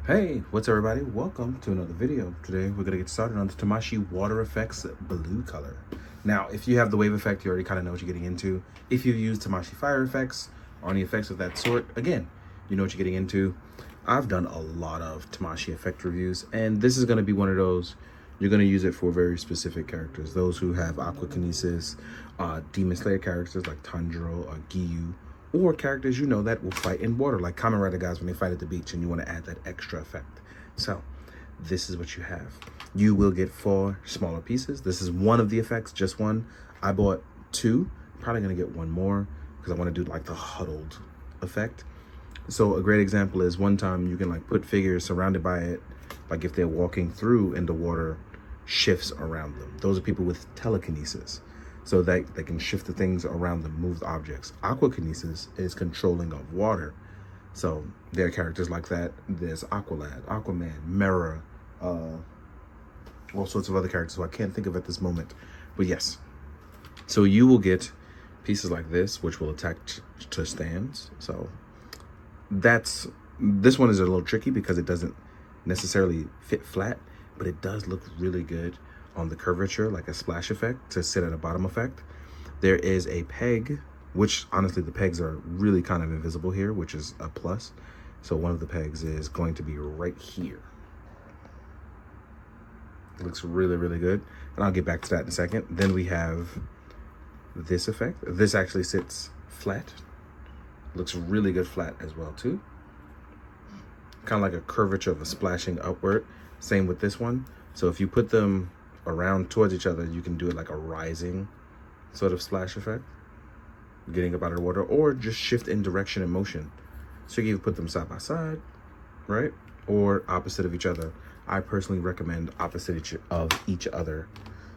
Hey, what's everybody? Welcome to another video. Today we're gonna get started on the Tamashii Water Effects Blue color. Now, if you have the wave effect, you already kind of know what you're getting into. If you use Tamashii Fire effects or any effects of that sort, again, you know what you're getting into. I've done a lot of Tamashii effect reviews, and this is gonna be one of those. You're gonna use it for very specific characters. Those who have Aquakinesis, Demon Slayer characters like Tanjiro or Giyu, or characters you know that will fight in water, like Kamen Rider guys when they fight at the beach and you want to add that extra effect. So this is what you have. You will get 4 smaller pieces. This is one of the effects, just one. I bought 2, probably gonna get one more because I want to do like the huddled effect. So a great example is one time you can like put figures surrounded by it, like if they're walking through and the water shifts around them. Those are people with telekinesis, so that they can shift the things around them, move the objects. Aquakinesis is controlling of water. So there are characters like that. There's Aqualad, Aquaman, Mera, all sorts of other characters who I can't think of at this moment. But yes, so you will get pieces like this, which will attach to stands. So this one is a little tricky because it doesn't necessarily fit flat, but it does look really good on the curvature, like a splash effect to sit at a bottom effect. There is a peg, which honestly the pegs are really kind of invisible here, which is a plus. So one of the pegs is going to be right here. It looks really, really good. And I'll get back to that in a second. Then we have this effect. This actually sits flat. Looks really good flat as well too. Kind of like a curvature of a splashing upward. Same with this one. So if you put them around towards each other, you can do it like a rising sort of splash effect, getting up out of the water, or just shift in direction and motion. So you can put them side by side, right? Or opposite of each other. I personally recommend opposite of each other.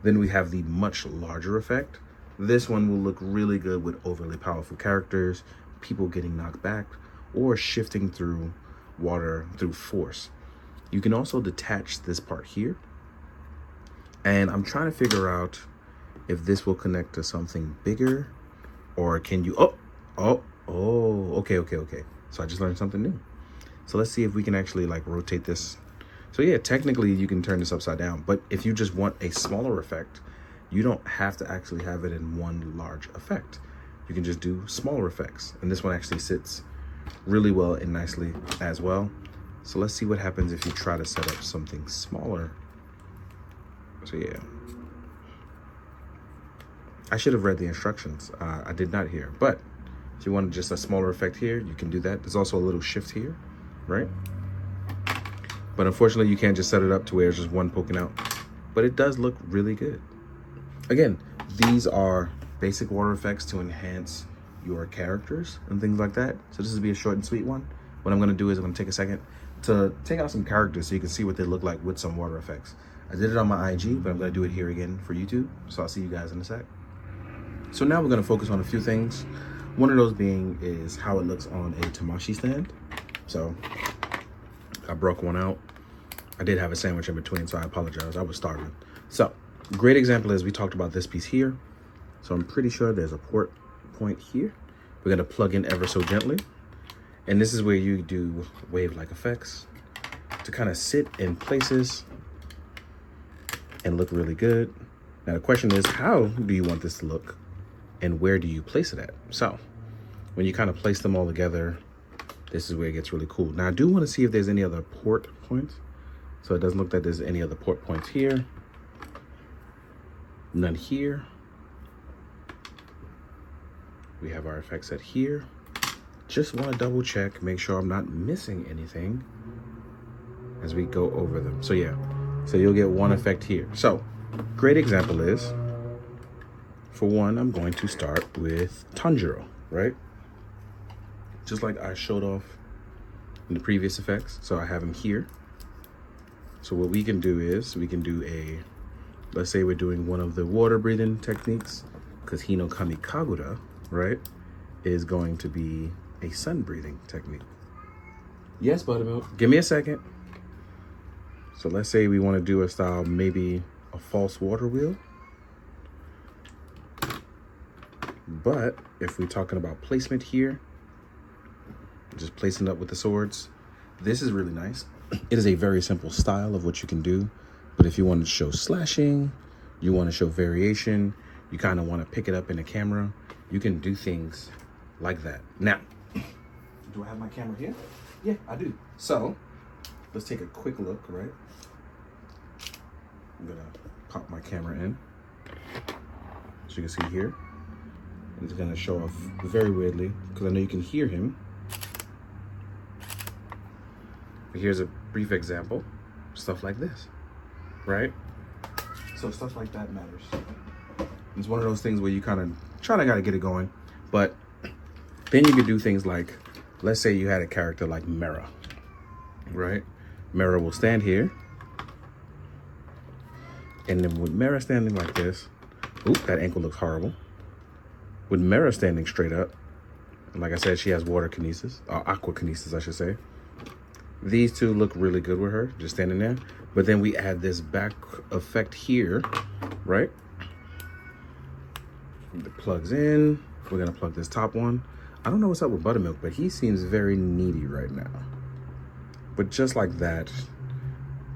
Then we have the much larger effect. This one will look really good with overly powerful characters, people getting knocked back, or shifting through water through force. You can also detach this part here. And I'm trying to figure out if this will connect to something bigger, or can you, okay. So I just learned something new. So let's see if we can actually like rotate this. So yeah, technically you can turn this upside down, but if you just want a smaller effect, you don't have to actually have it in one large effect. You can just do smaller effects. And this one actually sits really well and nicely as well. So let's see what happens if you try to set up something smaller. So yeah, I should have read the instructions. I did not here, but if you want just a smaller effect here, you can do that. There's also a little shift here, right? But unfortunately, you can't just set it up to where it's just one poking out, but it does look really good. Again, these are basic water effects to enhance your characters and things like that. So this will be a short and sweet one. What I'm gonna do is I'm gonna take a second to take out some characters so you can see what they look like with some water effects. I did it on my IG, but I'm gonna do it here again for YouTube. So I'll see you guys in a sec. So now we're gonna focus on a few things. One of those being is how it looks on a Tamashii stand. So I broke one out. I did have a sandwich in between, so I apologize. I was starving. So great example is we talked about this piece here. So I'm pretty sure there's a port point here. We're gonna plug in ever so gently. And this is where you do wave-like effects to kind of sit in places and look really good. Now the question is, how do you want this to look and where do you place it at? So when you kind of place them all together, this is where it gets really cool. Now I do want to see if there's any other port points. So it doesn't look like there's any other port points here. None here. We have our effects set here. Just want to double check, make sure I'm not missing anything as we go over them. So yeah, so you'll get one effect here. So great example is, for one, I'm going to start with Tanjiro, right? Just like I showed off in the previous effects. So I have him here. So what we can do is we can do let's say we're doing one of the water breathing techniques, because Hino Kami Kagura, right, is going to be a sun breathing technique. Yes, Buttermilk. Give me a second. So let's say we want to do a style, maybe a false water wheel. But if we're talking about placement here, just placing up with the swords, this is really nice. It is a very simple style of what you can do. But if you want to show slashing, you want to show variation, you kind of want to pick it up in the camera, you can do things like that. Now, do I have my camera here? Yeah, I do. So let's take a quick look, right? I'm gonna pop my camera in. So you can see here, it's gonna show off very weirdly because I know you can hear him. But here's a brief example, stuff like this, right? So stuff like that matters. It's one of those things where you kind of gotta get it going, but then you could do things like, let's say you had a character like Mera, right? Mera will stand here. And then with Mera standing like this, oop, that ankle looks horrible. With Mera standing straight up, and like I said, she has water kinesis, or aqua kinesis, I should say. These two look really good with her, just standing there. But then we add this back effect here, right? It plugs in. We're gonna plug this top one. I don't know what's up with Buttermilk, but he seems very needy right now. But just like that,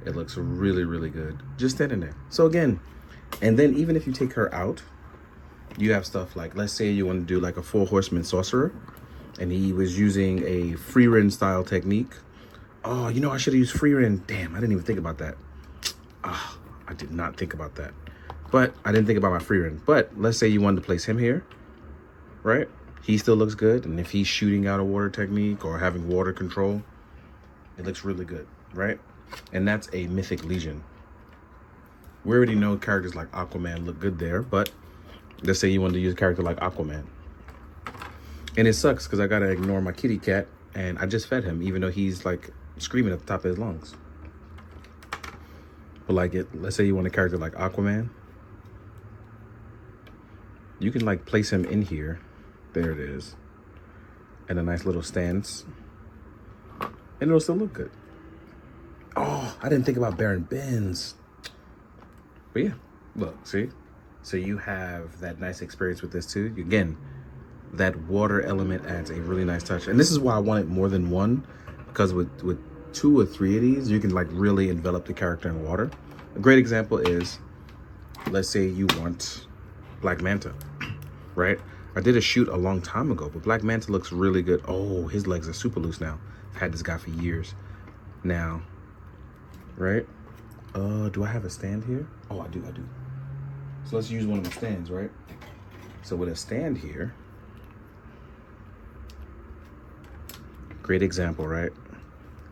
it looks really, really good. Just standing there. So again, and then even if you take her out, you have stuff like, let's say you want to do like a 4 horseman sorcerer, and he was using a free rend style technique. Oh, you know, I should have used free rend. Damn, I didn't even think about that. Ah, I did not think about that. But I didn't think about my free rend. But let's say you wanted to place him here, right? He still looks good. And if he's shooting out a water technique or having water control, it looks really good, right? And that's a Mythic Legion. We already know characters like Aquaman look good there, but let's say you wanted to use a character like Aquaman. And it sucks because I got to ignore my kitty cat, and I just fed him, even though he's like screaming at the top of his lungs. But like let's say you want a character like Aquaman. You can like place him in here. There it is. And a nice little stance. And it'll still look good. Oh, I didn't think about Baron Benz. But yeah, look, see? So you have that nice experience with this too. Again, that water element adds a really nice touch. And this is why I wanted more than one, because with 2 or 3 of these, you can like really envelop the character in water. A great example is, let's say you want Black Manta, right? I did a shoot a long time ago, but Black Manta looks really good. Oh, his legs are super loose now. I've had this guy for years now, right? Do I have a stand here? Oh, I do. So let's use one of the stands, right? So with a stand here, great example, right?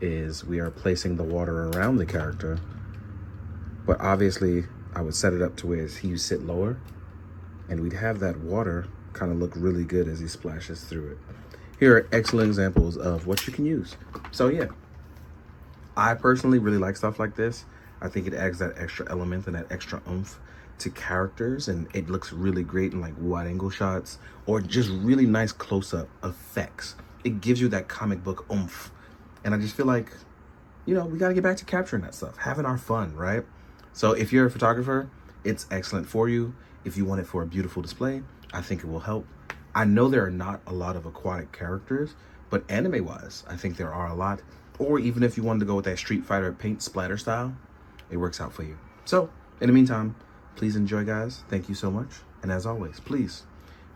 Is we are placing the water around the character, but obviously I would set it up to where he would sit lower, and we'd have that water kind of look really good as he splashes through it. Here are excellent examples of what you can use. So yeah, I personally really like stuff like this. I think it adds that extra element and that extra oomph to characters, and it looks really great in like wide angle shots or just really nice close-up effects. It gives you that comic book oomph. And I just feel like, you know, we got to get back to capturing that stuff, having our fun, right? So if you're a photographer, it's excellent for you. If you want it for a beautiful display, I think it will help. I know there are not a lot of aquatic characters, but anime-wise, I think there are a lot. Or even if you wanted to go with that Street Fighter paint splatter style, it works out for you. So in the meantime, please enjoy, guys. Thank you so much. And as always, please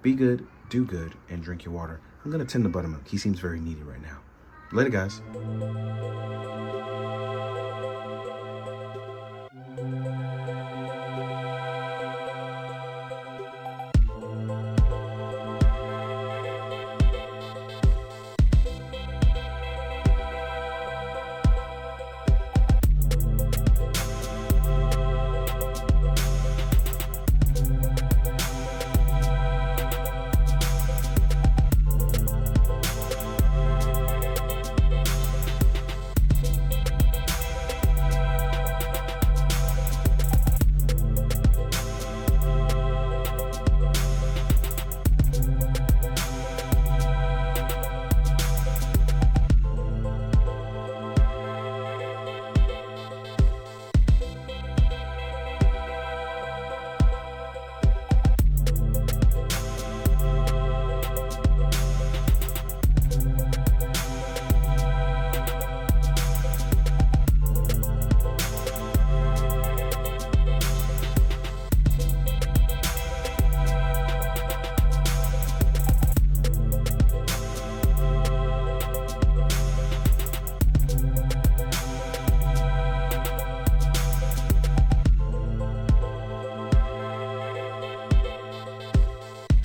be good, do good, and drink your water. I'm going to tend to Buttermilk. He seems very needy right now. Later, guys.